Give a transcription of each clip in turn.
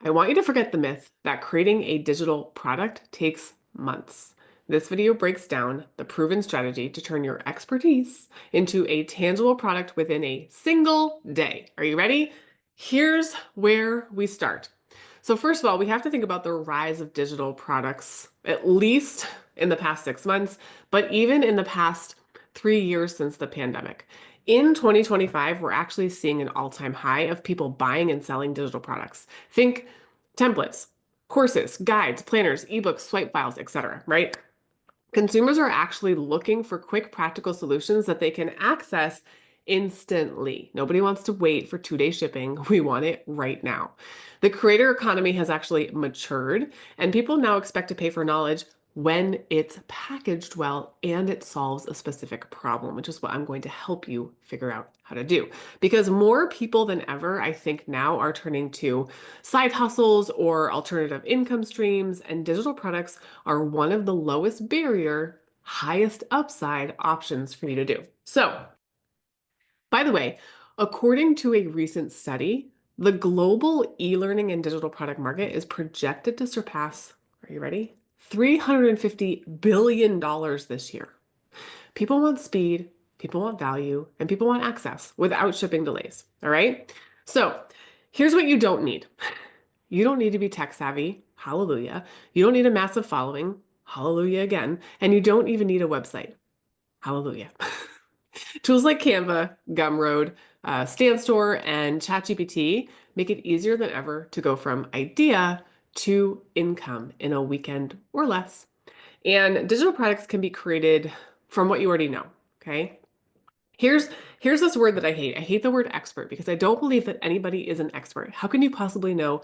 I want you to forget the myth that creating a digital product takes months. This video breaks down the proven strategy to turn your expertise into a tangible product within a single day. Are you ready? Here's where we start. So first of all, we have to think about the rise of digital products, at least in the past 6 months, but even in the past 3 years since the pandemic. In 2025, we're actually seeing an all-time high of people buying and selling digital products. Think templates, courses, guides, planners, ebooks, swipe files, etc., right? Consumers are actually looking for quick, practical solutions that they can access instantly. Nobody wants to wait for 2-day shipping. We want it right now. The creator economy has actually matured, and people now expect to pay for knowledge when it's packaged well and it solves a specific problem, which is what I'm going to help you figure out how to do. Because more people than ever, I think now are turning to side hustles or alternative income streams, and digital products are one of the lowest barrier, highest upside options for you to do. So, by the way, according to a recent study, the global e-learning and digital product market is projected to surpass, are you ready? $350 billion this year. People want speed, people want value, and people want access without shipping delays. All right. So here's what you don't need. You don't need to be tech savvy. Hallelujah. You don't need a massive following. Hallelujah again. And you don't even need a website. Hallelujah. Tools like Canva, Gumroad, StanStore, and ChatGPT make it easier than ever to go from idea to income in a weekend or less. And digital products can be created from what you already know. Okay. Here's here's this word that I hate. I hate the word expert because I don't believe that anybody is an expert. How can you possibly know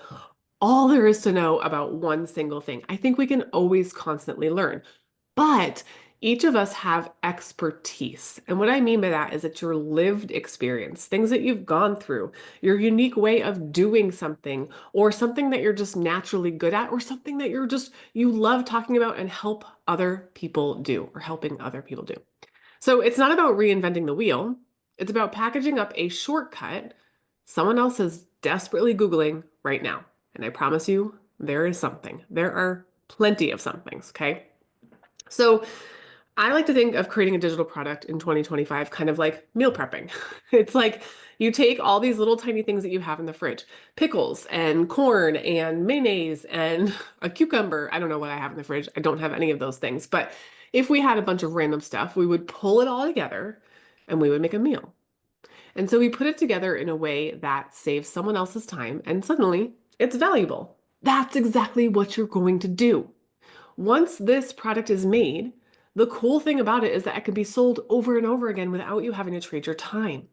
all there is to know about one single thing? I think we can always constantly learn. But each of us have expertise. And what I mean by that is it's your lived experience, things that you've gone through, your unique way of doing something, or something that you're just naturally good at, or something that you love talking about and help other people do, or helping other people do. So it's not about reinventing the wheel. It's about packaging up a shortcut someone else is desperately Googling right now. And I promise you, there is something. There are plenty of somethings, okay? So I like to think of creating a digital product in 2025 kind of like meal prepping. It's like you take all these little tiny things that you have in the fridge, pickles and corn and mayonnaise and a cucumber. I don't know what I have in the fridge. I don't have any of those things. But if we had a bunch of random stuff, we would pull it all together and we would make a meal. And so we put it together in a way that saves someone else's time and suddenly it's valuable. That's exactly what you're going to do. Once this product is made, the cool thing about it is that it can be sold over and over again without you having to trade your time.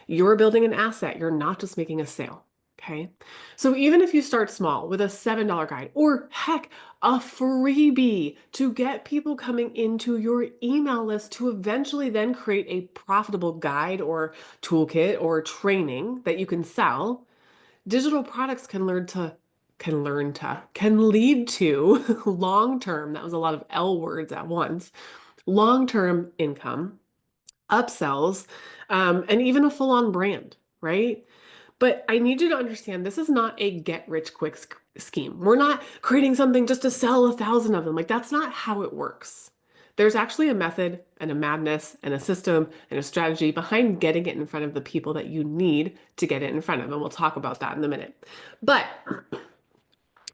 You're building an asset, you're not just making a sale. Okay. So even if you start small with a $7 guide or heck, a freebie to get people coming into your email list to eventually then create a profitable guide or toolkit or training that you can sell, digital products can lead to long term, that was a lot of L words at once, long term income, upsells, and even a full on brand, right? But I need you to understand this is not a get rich quick scheme. We're not creating something just to sell 1,000 of them. Like, that's not how it works. There's actually a method and a madness and a system and a strategy behind getting it in front of the people that you need to get it in front of. And we'll talk about that in a minute. But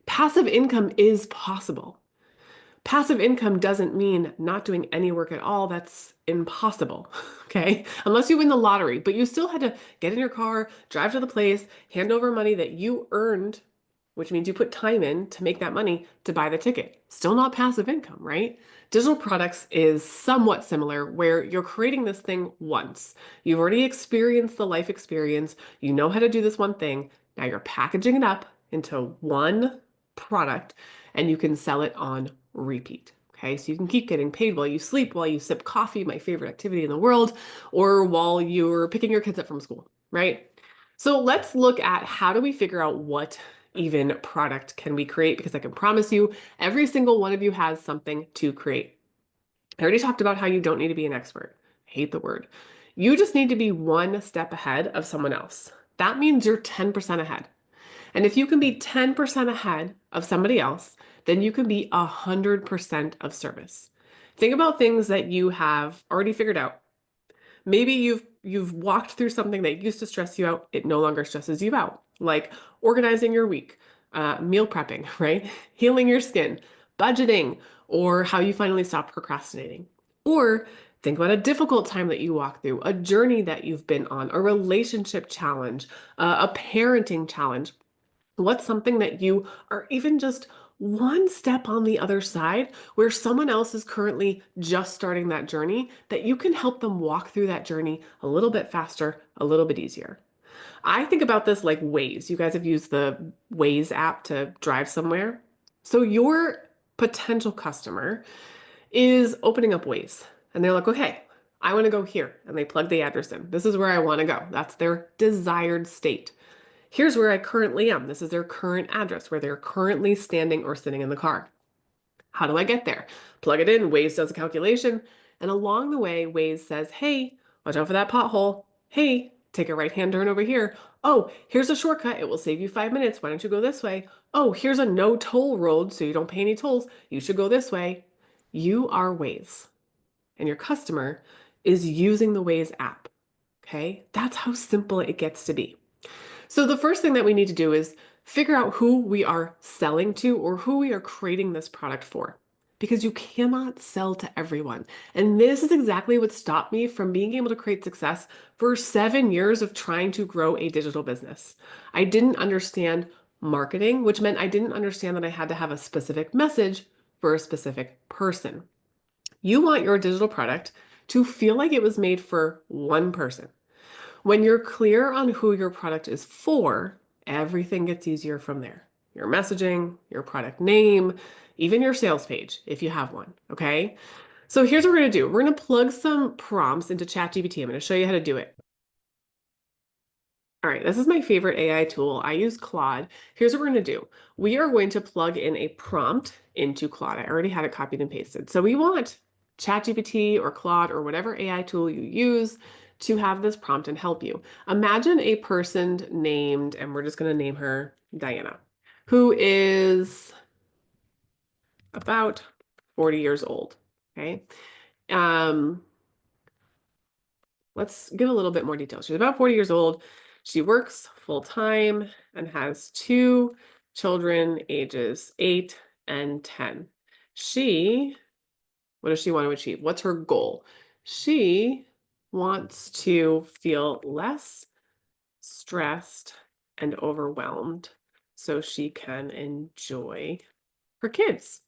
passive income is possible. Passive income doesn't mean not doing any work at all. That's impossible, okay? Unless you win the lottery, but you still had to get in your car, drive to the place, hand over money that you earned, which means you put time in to make that money to buy the ticket. Still not passive income, right? Digital products is somewhat similar where you're creating this thing once. You've already experienced the life experience. You know how to do this one thing. Now you're packaging it up into one product and you can sell it on repeat. Okay, so you can keep getting paid while you sleep, while you sip coffee, my favorite activity in the world, or while you're picking your kids up from school, right? So let's look at how do we figure out what even product can we create? Because I can promise you, every single one of you has something to create. I already talked about how you don't need to be an expert. I hate the word. You just need to be one step ahead of someone else. That means you're 10% ahead. And if you can be 10% ahead of somebody else, then you can be 100% of service. Think about things that you have already figured out. Maybe you've walked through something that used to stress you out, it no longer stresses you out, like organizing your week, meal prepping, right? Healing your skin, budgeting, or how you finally stop procrastinating. Or think about a difficult time that you walk through, a journey that you've been on, a relationship challenge, a parenting challenge. What's something that you are even just one step on the other side where someone else is currently just starting that journey that you can help them walk through that journey a little bit faster, a little bit easier? I think about this like Waze. You guys have used the Waze app to drive somewhere. So your potential customer is opening up Waze and they're like, okay, I want to go here. And they plug the address in. This is where I want to go. That's their desired state. Here's where I currently am. This is their current address where they're currently standing or sitting in the car. How do I get there? Plug it in, Waze does a calculation, and along the way, Waze says, hey, watch out for that pothole. Hey, take a right-hand turn over here. Oh, here's a shortcut. It will save you 5 minutes. Why don't you go this way? Oh, here's a no toll road, so you don't pay any tolls. You should go this way. You are Waze, and your customer is using the Waze app. Okay? That's how simple it gets to be. So the first thing that we need to do is figure out who we are selling to or who we are creating this product for. Because you cannot sell to everyone. And this is exactly what stopped me from being able to create success for 7 years of trying to grow a digital business. I didn't understand marketing, which meant I didn't understand that I had to have a specific message for a specific person. You want your digital product to feel like it was made for one person. When you're clear on who your product is for, everything gets easier from there. Your messaging, your product name, even your sales page, if you have one, okay? So here's what we're gonna do. We're gonna plug some prompts into ChatGPT. I'm gonna show you how to do it. All right, this is my favorite AI tool. I use Claude. Here's what we're going to do. We are going to plug in a prompt into Claude. I already had it copied and pasted. So we want ChatGPT or Claude or whatever AI tool you use to have this prompt and help you. Imagine a person named, and we're just going to name her Diana, who is about 40 years old. Okay. Um, Let's get a little bit more detail. She's about 40 years old. She works full time and has two children, ages 8 and 10. What does she want to achieve? What's her goal? She wants to feel less stressed and overwhelmed so she can enjoy her kids.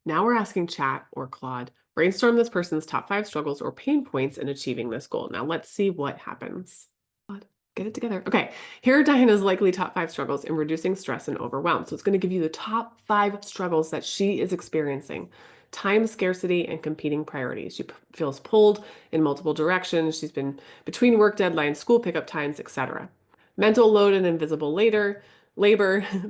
Now we're asking Chat or Claude, brainstorm this person's top 5 struggles or pain points in achieving this goal. Now let's see what happens. Claude, get it together. Okay, here are Diana's likely top 5 struggles in reducing stress and overwhelm. So it's going to give you the top 5 struggles that she is experiencing. Time scarcity and competing priorities. She feels pulled in multiple directions. She's been between work deadlines, school pickup times, etc. Mental load and invisible labor,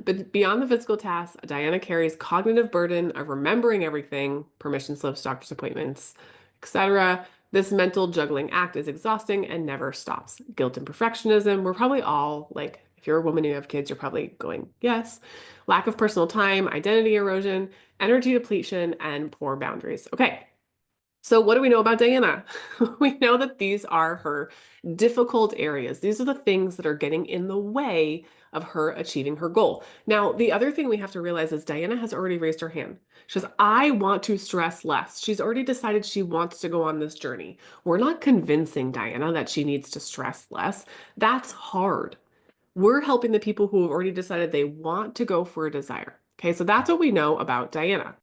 but beyond the physical tasks, Diana carries cognitive burden of remembering everything, permission slips, doctor's appointments, etc. This mental juggling act is exhausting and never stops. Guilt and perfectionism. We're probably all like, if you're a woman and you have kids, you're probably going, yes. Lack of personal time, identity erosion, energy depletion, and poor boundaries. Okay. So what do we know about Diana? We know that these are her difficult areas. These are the things that are getting in the way of her achieving her goal. Now, the other thing we have to realize is Diana has already raised her hand. She says, I want to stress less. She's already decided she wants to go on this journey. We're not convincing Diana that she needs to stress less. That's hard. We're helping the people who have already decided they want to go for a desire. Okay, so that's what we know about Diana.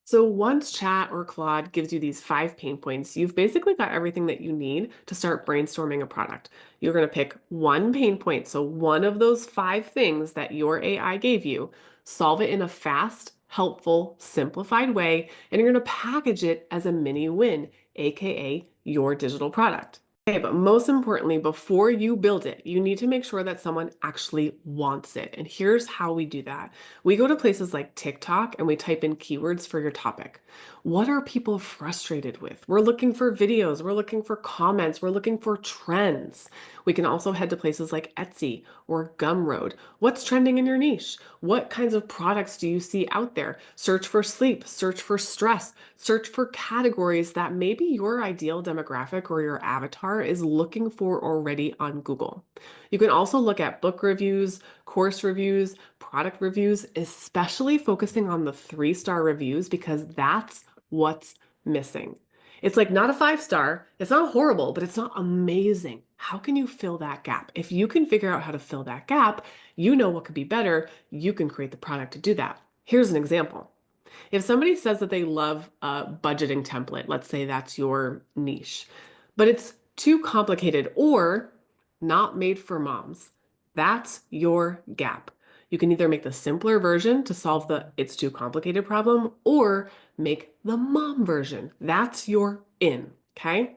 So once Chat or Claude gives you these 5 pain points, you've basically got everything that you need to start brainstorming a product. You're going to pick one pain point, so one of those 5 things that your AI gave you, solve it in a fast, helpful, simplified way, and you're going to package it as a mini win, aka your digital product. Okay, but most importantly, before you build it, you need to make sure that someone actually wants it. And here's how we do that. We go to places like TikTok and we type in keywords for your topic. What are people frustrated with? We're looking for videos, we're looking for comments, we're looking for trends. We can also head to places like Etsy or Gumroad. What's trending in your niche? What kinds of products do you see out there? Search for sleep, search for stress, search for categories that maybe your ideal demographic or your avatar is looking for already on Google. You can also look at book reviews, course reviews, product reviews, especially focusing on the 3-star reviews because that's what's missing. It's like not a 5-star, it's not horrible, but it's not amazing. How can you fill that gap? If you can figure out how to fill that gap, you know what could be better. You can create the product to do that. Here's an example. If somebody says that they love a budgeting template, let's say that's your niche, but it's too complicated or not made for moms, that's your gap. You can either make the simpler version to solve the it's too complicated problem or make the mom version. That's your in, okay?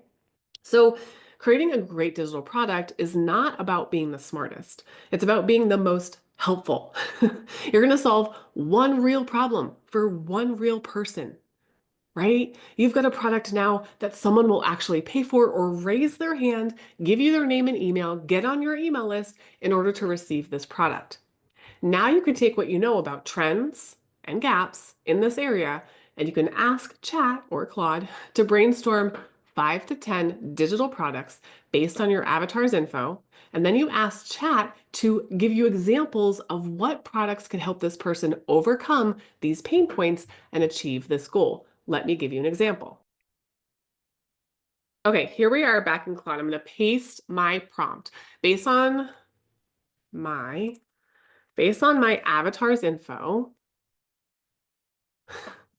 So, creating a great digital product is not about being the smartest. It's about being the most helpful. You're going to solve one real problem for one real person, right? You've got a product now that someone will actually pay for or raise their hand, give you their name and email, get on your email list in order to receive this product. Now you can take what you know about trends and gaps in this area, and you can ask Chat or Claude to brainstorm 5 to 10 digital products based on your avatar's info. And then you ask Chat to give you examples of what products can help this person overcome these pain points and achieve this goal. Let me give you an example. Okay, here we are back in Claude. I'm going to paste my prompt based on my avatar's info.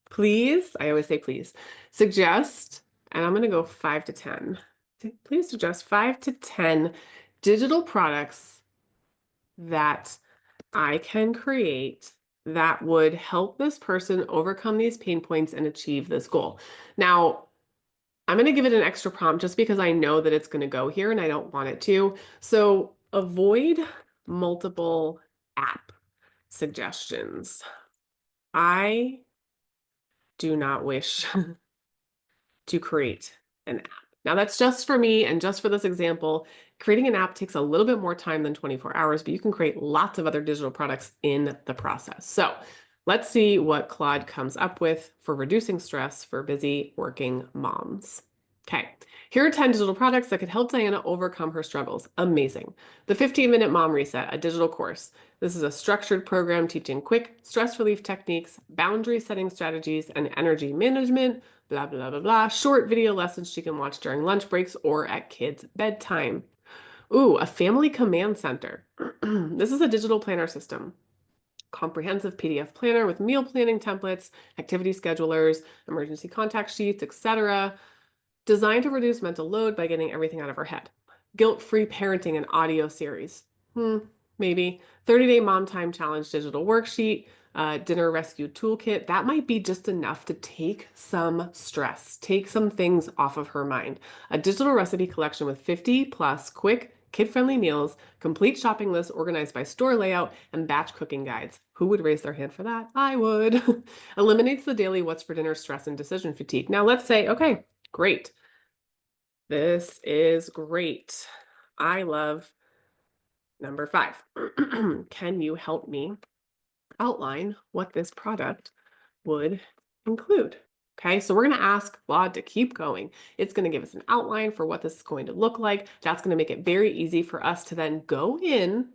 Please, I always say please, suggest, and I'm going to go 5 to 10. Please suggest 5 to 10 digital products that I can create that would help this person overcome these pain points and achieve this goal. Now, I'm going to give it an extra prompt just because I know that it's going to go here and I don't want it to. So avoid multiple app suggestions. I do not wish to create an app. Now, that's just for me and just for this example. Creating an app takes a little bit more time than 24 hours, but you can create lots of other digital products in the process. So let's see what Claude comes up with for reducing stress for busy working moms. Okay, here are 10 digital products that could help Diana overcome her struggles. Amazing. The 15-minute Mom Reset, a digital course. This is a structured program teaching quick stress relief techniques, boundary setting strategies, and energy management, blah, blah, blah, blah. Short video lessons she can watch during lunch breaks or at kids' bedtime. Ooh, a family command center. This is a digital planner system. Comprehensive PDF planner with meal planning templates, activity schedulers, emergency contact sheets, etc. Designed to reduce mental load by getting everything out of her head. Guilt-free parenting and audio series. Maybe. 30-day mom time challenge digital worksheet, dinner rescue toolkit. That might be just enough to take some stress, take some things off of her mind. A digital recipe collection with 50 plus quick, kid-friendly meals, complete shopping list organized by store layout, and batch cooking guides. Who would raise their hand for that? I would. Eliminates the daily what's for dinner stress and decision fatigue. Now let's say, okay, great. This is great. I love number 5. Can you help me outline what this product would include? Okay, so we're going to ask Claude to keep going. It's going to give us an outline for what this is going to look like. That's going to make it very easy for us to then go in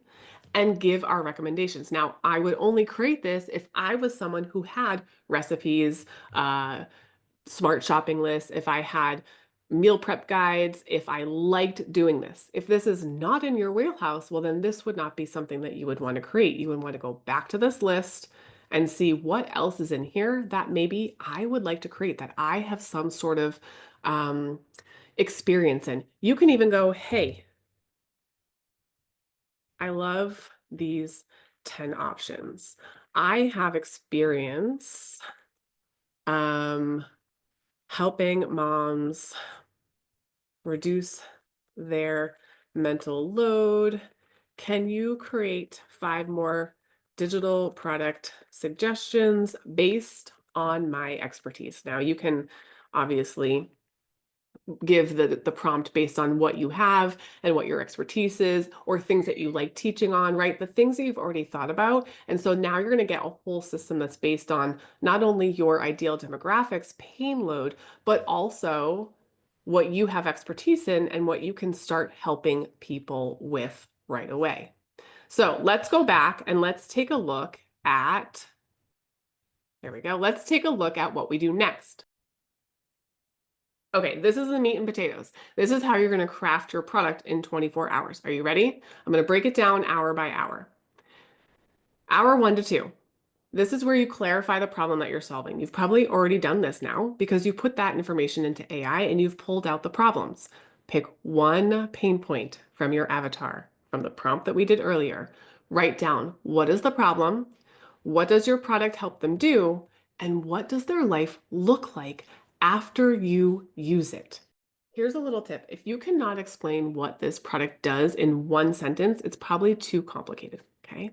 and give our recommendations. Now, I would only create this if I was someone who had recipes, smart shopping lists, if I had meal prep guides, if I liked doing this. If this is not in your wheelhouse, well, then this would not be something that you would want to create. You would want to go back to this list and see what else is in here that maybe I would like to create, that I have some sort of experience in. You can even go, hey, I love these 10 options. I have experience helping moms reduce their mental load. Can you create 5 more digital product suggestions based on my expertise? Now, you can obviously give the prompt based on what you have and what your expertise is, or things that you like teaching on, right? The things that you've already thought about. And so now you're going to get a whole system that's based on not only your ideal demographics, pain load, but also what you have expertise in and what you can start helping people with right away. So let's go back and let's take a look at, there we go. Let's take a look at what we do next. Okay, this is the meat and potatoes. This is how you're going to craft your product in 24 hours. Are you ready? I'm going to break it down hour by hour. Hour 1 to 2. This is where you clarify the problem that you're solving. You've probably already done this now because you put that information into AI and you've pulled out the problems. Pick one pain point from your avatar, from the prompt that we did earlier. Write down, what is the problem? What does your product help them do? And what does their life look like after you use it? Here's a little tip. If you cannot explain what this product does in one sentence, it's probably too complicated, okay?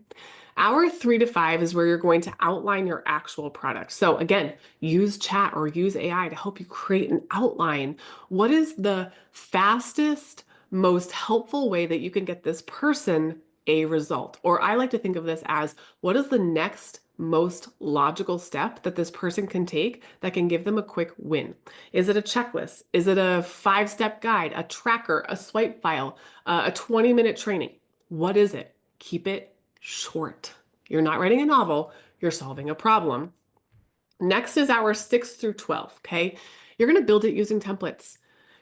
Hour 3 to 5 is where you're going to outline your actual product. So again, use chat or use AI to help you create an outline. What is the fastest, most helpful way that you can get this person a result? Or I like to think of this as, what is the next most logical step that this person can take that can give them a quick win? Is it a checklist? Is it a 5-step guide, a tracker, a swipe file, a 20-minute training? What is it? Keep it short. You're not writing a novel, you're solving a problem. Next is hour 6 through 12, okay? You're gonna build it using templates.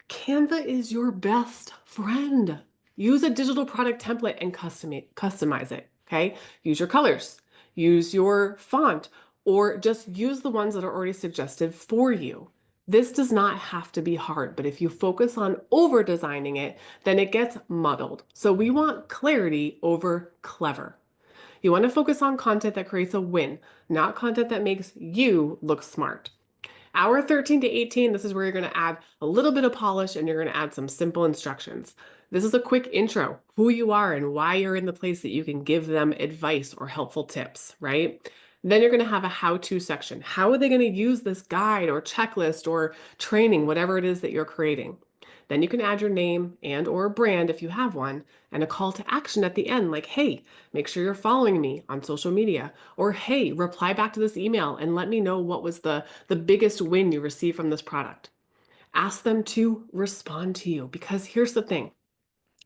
Canva is your best friend. Use a digital product template and customize it, okay? Use your colors, use your font, or just use the ones that are already suggested for you. This does not have to be hard, but if you focus on over designing it, then it gets muddled. So we want clarity over clever. You want to focus on content that creates a win, not content that makes you look smart. Hour 13 to 18, this is where you're going to add a little bit of polish and you're going to add some simple instructions. This is a quick intro, who you are and why you're in the place that you can give them advice or helpful tips, right? Then you're going to have a how-to section. How are they going to use this guide or checklist or training, whatever it is that you're creating? Then you can add your name and or brand if you have one, and a call to action at the end like, hey, make sure you're following me on social media, or hey, reply back to this email and let me know what was the biggest win you received from this product. Ask them to respond to you, because here's the thing.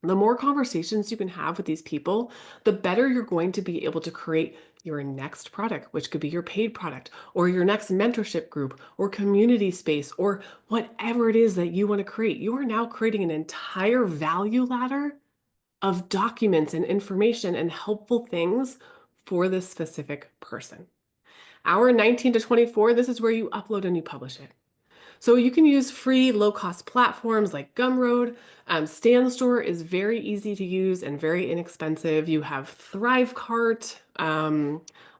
The more conversations you can have with these people, the better you're going to be able to create your next product, which could be your paid product, or your next mentorship group, or community space, or whatever it is that you want to create. You are now creating an entire value ladder of documents and information and helpful things for this specific person. Hour 19 to 24, this is where you upload and you publish it. So you can use free low-cost platforms like Gumroad. StanStore is very easy to use and very inexpensive. You have Thrivecart,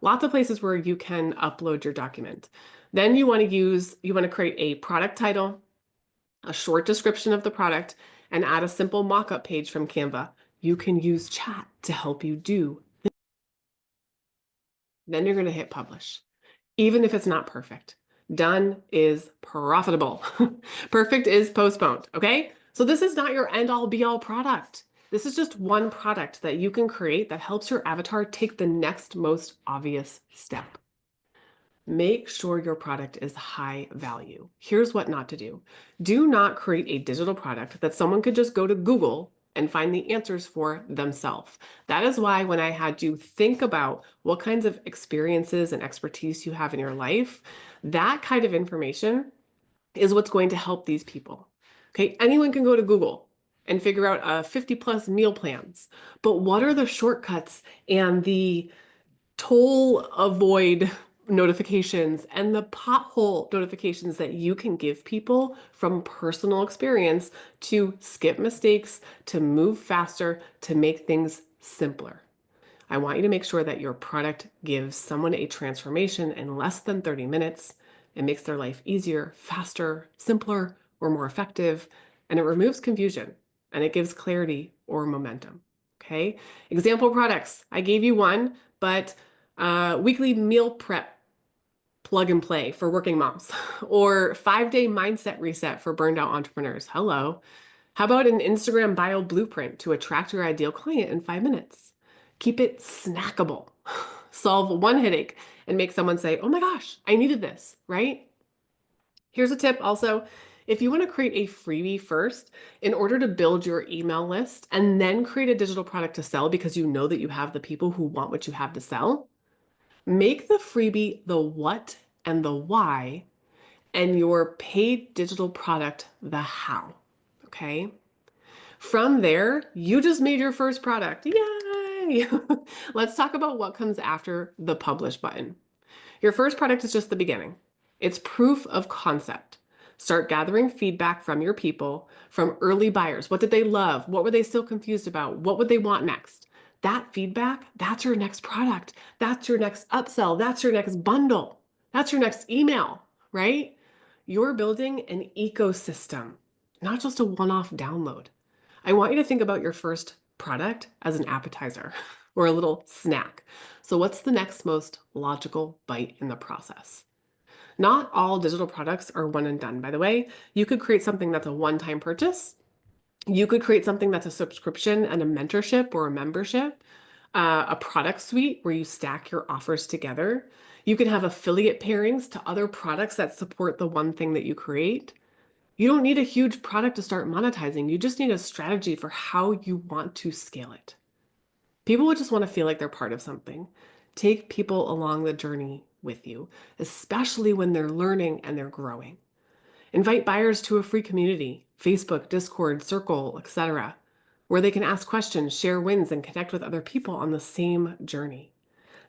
lots of places where you can upload your document. Then you want to create a product title, a short description of the product, and add a simple mock-up page from Canva. You can use chat to help you do. Then you're going to hit publish, even if it's not perfect. Done is profitable. Perfect is postponed, okay? So this is not your end all be all product. This is just one product that you can create that helps your avatar take the next most obvious step. Make sure your product is high value. Here's what not to do. Do not create a digital product that someone could just go to Google and find the answers for themselves. That is why when I had you think about what kinds of experiences and expertise you have in your life, that kind of information is what's going to help these people. Okay, anyone can go to Google and figure out 50+ meal plans, but what are the shortcuts and the toll avoid notifications and the pothole notifications that you can give people from personal experience to skip mistakes, to move faster, to make things simpler? I want you to make sure that your product gives someone a transformation in less than 30 minutes. It makes their life easier, faster, simpler, or more effective, and it removes confusion. and it gives clarity or momentum. Okay. Example products. I gave you one, but weekly meal prep plug and play for working moms or 5-day mindset reset for burned out entrepreneurs. Hello. How about an Instagram bio blueprint to attract your ideal client in 5 minutes? Keep it snackable. Solve one headache and make someone say, oh my gosh, I needed this, right? Here's a tip also. If you want to create a freebie first, in order to build your email list and then create a digital product to sell because you know that you have the people who want what you have to sell, make the freebie the what and the why, and your paid digital product the how. Okay? From there, you just made your first product. Yay! Let's talk about what comes after the publish button. Your first product is just the beginning. It's proof of concept. Start gathering feedback from your people, from early buyers. What did they love? What were they still confused about? What would they want next? That feedback, that's your next product. That's your next upsell. That's your next bundle. That's your next email, right? You're building an ecosystem, not just a one-off download. I want you to think about your first product as an appetizer or a little snack. So, what's the next most logical bite in the process? Not all digital products are one and done, by the way. You could create something that's a one time purchase. You could create something that's a subscription and a mentorship or a membership, a product suite where you stack your offers together. You can have affiliate pairings to other products that support the one thing that you create. You don't need a huge product to start monetizing. You just need a strategy for how you want to scale it. People would just want to feel like they're part of something. Take people along the journey with you, especially when they're learning and they're growing. Invite buyers to a free community, Facebook, Discord, Circle, etc., where they can ask questions, share wins, and connect with other people on the same journey.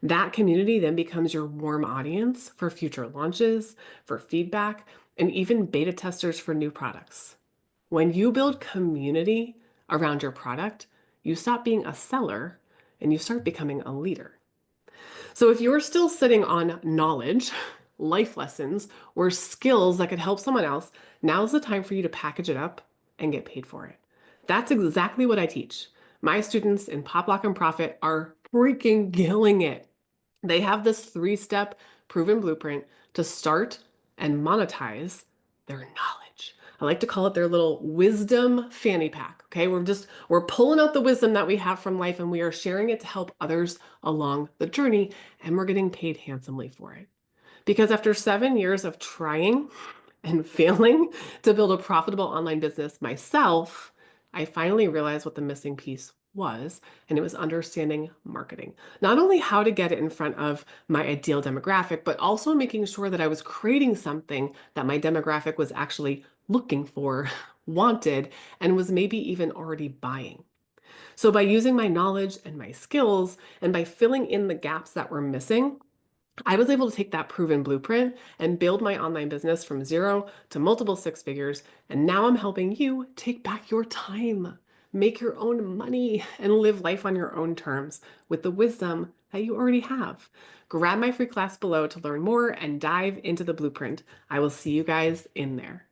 That community then becomes your warm audience for future launches, for feedback, and even beta testers for new products. When you build community around your product, you stop being a seller and you start becoming a leader. So if you're still sitting on knowledge, life lessons, or skills that could help someone else, now's the time for you to package it up and get paid for it. That's exactly what I teach. My students in Pop Lock and Profit are freaking killing it. They have this 3-step proven blueprint to start and monetize their knowledge. I like to call it their little wisdom fanny pack. Okay, we're pulling out the wisdom that we have from life and we are sharing it to help others along the journey, and we're getting paid handsomely for it. Because after 7 years of trying and failing to build a profitable online business myself, I finally realized what the missing piece was, and it was understanding marketing. Not only how to get it in front of my ideal demographic, but also making sure that I was creating something that my demographic was actually looking for, wanted, and was maybe even already buying. So by using my knowledge and my skills, and by filling in the gaps that were missing, I was able to take that proven blueprint and build my online business from 0 to multiple 6 figures. And now I'm helping you take back your time, make your own money, and live life on your own terms with the wisdom that you already have. Grab my free class below to learn more and dive into the blueprint. I will see you guys in there.